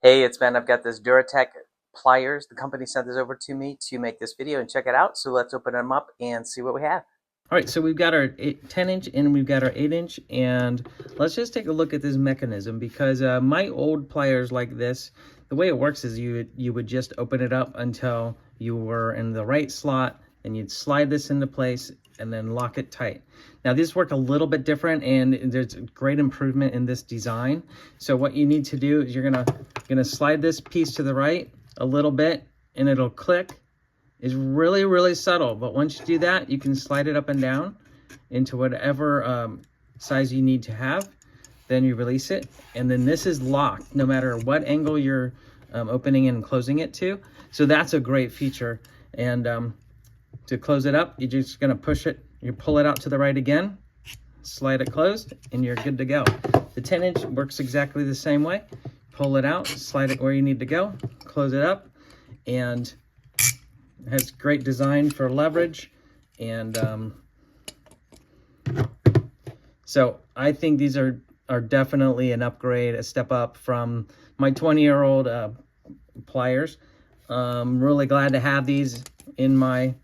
Hey, it's Ben. I've got this Duratech Pliers. The company sent this over to me to make this video and check it out. So let's open them up and see what we have. All right, so we've got our 10-inch and we've got our 8-inch, and let's just take a look at this mechanism because my old pliers like this, the way it works is you would just open it up until you were in the right slot, and you'd slide this into place and then lock it tight. Now these work a little bit different, and there's a great improvement in this design. So what you need to do is you're gonna slide this piece to the right a little bit, and it'll click. It's really, really subtle, but once you do that, you can slide it up and down into whatever size you need to have. Then you release it, and then this is locked no matter what angle you're opening and closing it to. So that's a great feature. And to close it up, you're just gonna push it, you pull it out to the right again, slide it closed, and you're good to go. The 10-inch works exactly the same way. Pull it out, slide it where you need to go, close it up, and it has great design for leverage. And so I think these are definitely an upgrade, a step up from my 20-year-old pliers. I'm really glad to have these in my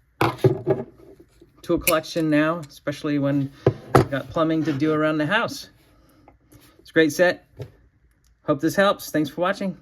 tool collection now, especially when I've got plumbing to do around the house. It's a great set. Hope this helps. Thanks for watching.